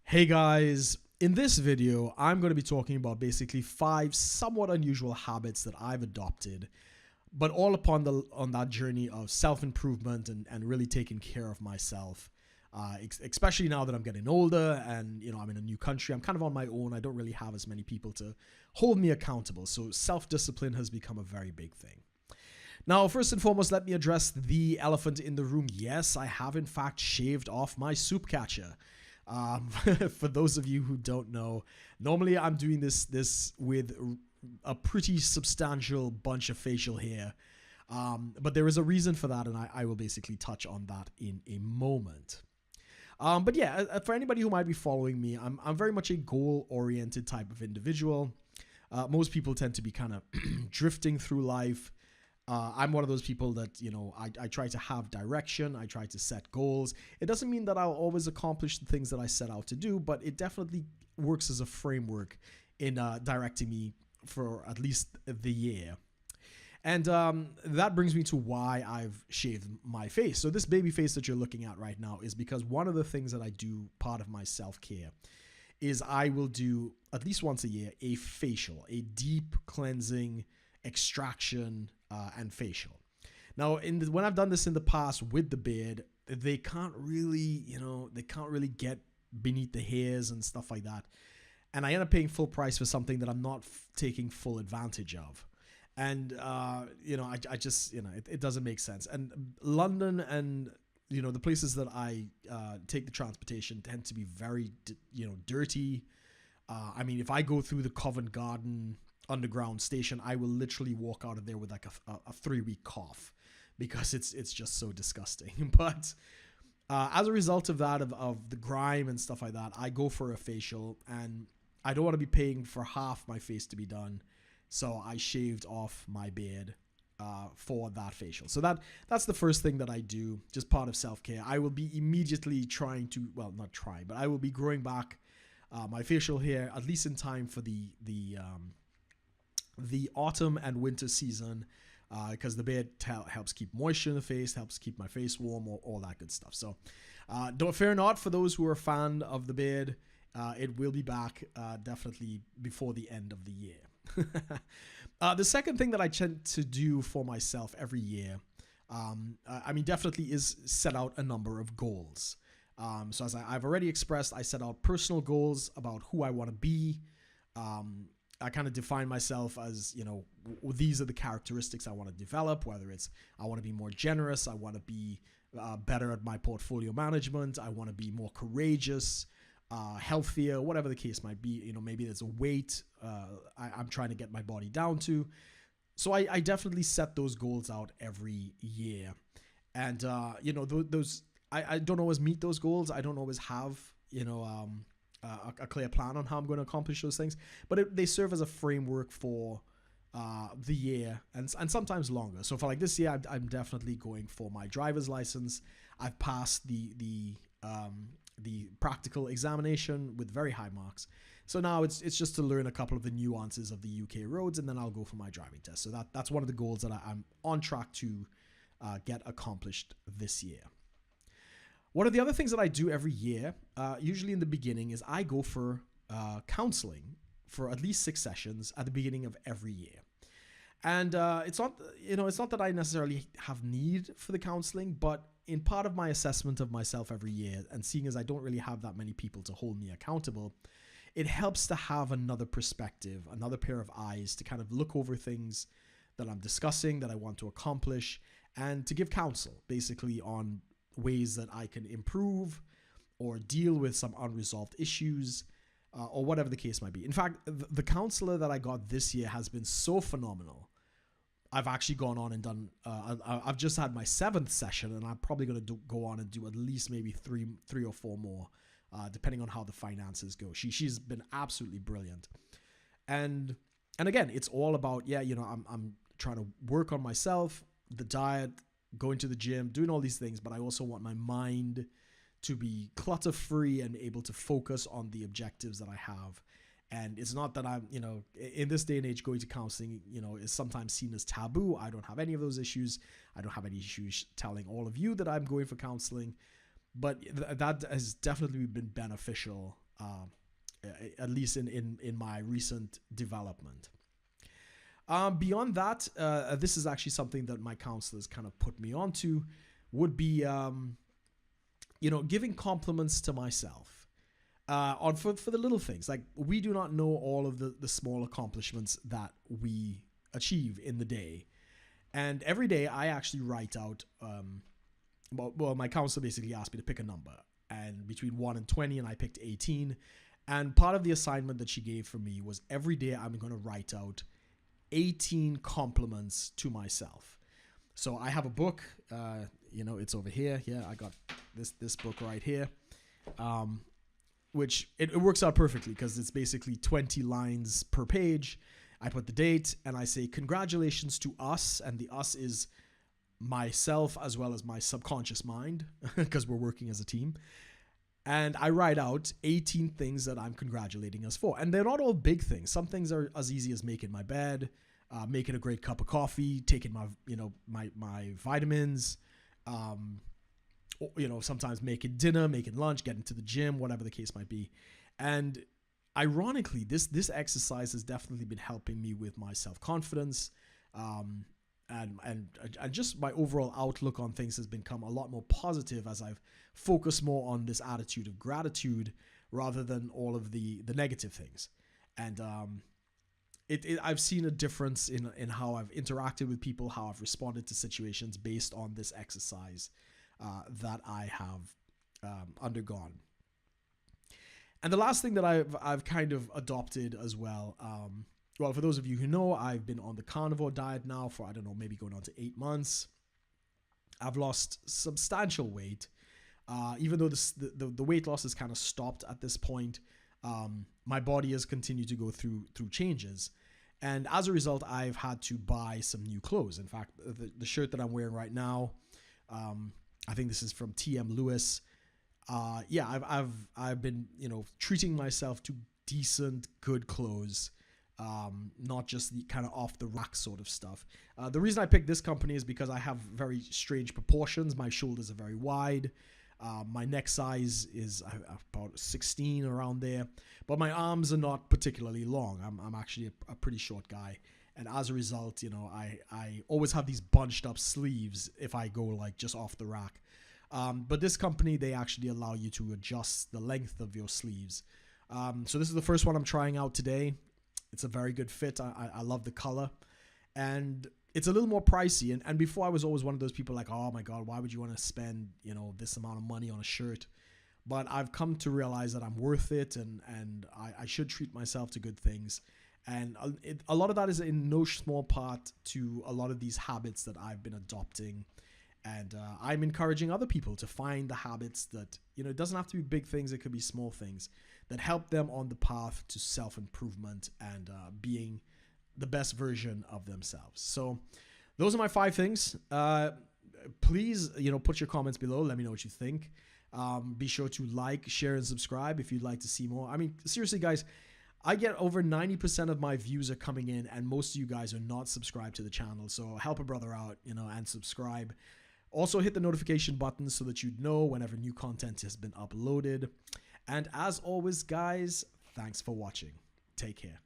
Hey guys, in this video, I'm going to be talking about basically 5 somewhat unusual habits that I've adopted, but all on that journey of self-improvement and really taking care of myself. Especially now that I'm getting older and I'm in a new country, I'm kind of on my own. I don't really have as many people to hold me accountable. So self-discipline has become a very big thing. Now, first and foremost, let me address the elephant in the room. Yes, I have in fact shaved off my soup catcher. For those of you who don't know, normally I'm doing this with a pretty substantial bunch of facial hair. But there is a reason for that, and I will basically touch on that in a moment. But yeah, for anybody who might be following me, I'm very much a goal-oriented type of individual. Most people tend to be kind of drifting through life. I'm one of those people that, I try to have direction. I try to set goals. It doesn't mean that I'll always accomplish the things that I set out to do, but it definitely works as a framework in directing me for at least the year. And that brings me to why I've shaved my face. So this baby face that you're looking at right now is because one of the things that I do, part of my self-care, is I will do at least once a year a facial, a deep cleansing extraction and facial. Now, when I've done this in the past with the beard, they can't really get beneath the hairs and stuff like that. And I end up paying full price for something that I'm not taking full advantage of. And, I just, it doesn't make sense. And London and, the places that I take the transportation tend to be very, dirty. If I go through the Covent Garden Underground station, I will literally walk out of there with like a 3-week cough because it's just so disgusting. But as a result of that, of the grime and stuff like that, I go for a facial, and I don't want to be paying for half my face to be done. So I shaved off my beard for that facial. So that's the first thing that I do, just part of self-care. I will be immediately I will be growing back my facial hair, at least in time for the autumn and winter season, because the beard helps keep moisture in the face, helps keep my face warm, all that good stuff. So don't fear not for those who are a fan of the beard. It will be back definitely before the end of the year. The second thing that I tend to do for myself every year, definitely is set out a number of goals. So as I've already expressed, I set out personal goals about who I want to be. I kind of define myself as, these are the characteristics I want to develop, whether it's I want to be more generous, I want to be better at my portfolio management, I want to be more courageous, healthier, whatever the case might be. Maybe there's a weight I'm trying to get my body down to. So I definitely set those goals out every year. And, those I don't always meet those goals. I don't always have, a clear plan on how I'm going to accomplish those things, but they serve as a framework for the year and sometimes longer. So for like this year, I'm definitely going for my driver's license. I've passed the practical examination with very high marks. So now it's just to learn a couple of the nuances of the UK roads, and then I'll go for my driving test. So that's one of the goals that I'm on track to get accomplished this year. One of the other things that I do every year, usually in the beginning, is I go for counseling for at least 6 sessions at the beginning of every year. And it's not that I necessarily have need for the counseling, but in part of my assessment of myself every year, and seeing as I don't really have that many people to hold me accountable, it helps to have another perspective, another pair of eyes to kind of look over things that I'm discussing, that I want to accomplish, and to give counsel basically on ways that I can improve or deal with some unresolved issues, or whatever the case might be. In fact, the counselor that I got this year has been so phenomenal. I've actually gone on and done, I've just had my 7th session, and I'm probably going to go on and do at least maybe three or 4 more, depending on how the finances go. She's been absolutely brilliant. And again, it's all about, I'm trying to work on myself, the diet, going to the gym, doing all these things, but I also want my mind to be clutter-free and able to focus on the objectives that I have. And it's not that I'm, in this day and age, going to counseling, is sometimes seen as taboo. I don't have any of those issues. I don't have any issues telling all of you that I'm going for counseling, but that has definitely been beneficial at least in my recent development. Beyond that, this is actually something that my counselors kind of put me onto, would be, giving compliments to myself for the little things. Like, we do not know all of the small accomplishments that we achieve in the day. And every day I actually write out, well, my counselor basically asked me to pick a number, and between 1 and 20, and I picked 18. And part of the assignment that she gave for me was every day I'm going to write out 18 compliments to myself. So I have a book, it's over here. Yeah, I got this book right here, which it works out perfectly because it's basically 20 lines per page. I put the date and I say, congratulations to us. And the us is myself as well as my subconscious mind, because we're working as a team. And I write out 18 things that I'm congratulating us for. And they're not all big things. Some things are as easy as making my bed, making a great cup of coffee, taking my vitamins, sometimes making dinner, making lunch, getting to the gym, whatever the case might be. And ironically, this exercise has definitely been helping me with my self-confidence, and just my overall outlook on things has become a lot more positive as I've focused more on this attitude of gratitude rather than all of the negative things. And I've seen a difference in how I've interacted with people, how I've responded to situations based on this exercise that I have undergone. And the last thing that I've kind of adopted as well, well, for those of you who know, I've been on the carnivore diet now for, I don't know, maybe going on to 8 months. I've lost substantial weight. Even though the weight loss has kind of stopped at this point, my body has continued to go through changes. And as a result, I've had to buy some new clothes. In fact, the shirt that I'm wearing right now, I think this is from TM Lewis. I've been, treating myself to decent, good clothes. Not just the kind of off the rack sort of stuff. The reason I picked this company is because I have very strange proportions. My shoulders are very wide. My neck size is about 16, around there. But my arms are not particularly long. I'm actually a pretty short guy. And as a result, I always have these bunched up sleeves if I go like just off the rack. But this company, they actually allow you to adjust the length of your sleeves. So this is the first one I'm trying out today. It's a very good fit. I love the color, and it's a little more pricey. And before, I was always one of those people like, oh my God, why would you want to spend, this amount of money on a shirt? But I've come to realize that I'm worth it, and I should treat myself to good things. And a lot of that is in no small part to a lot of these habits that I've been adopting. And I'm encouraging other people to find the habits that, it doesn't have to be big things. It could be small things that help them on the path to self-improvement and being the best version of themselves. So those are my 5 things. Please, put your comments below. Let me know what you think. Be sure to like, share, and subscribe if you'd like to see more. I mean, seriously, guys, I get over 90% of my views are coming in, and most of you guys are not subscribed to the channel. So help a brother out, and subscribe. Also, hit the notification button so that you'd know whenever new content has been uploaded. And as always, guys, thanks for watching. Take care.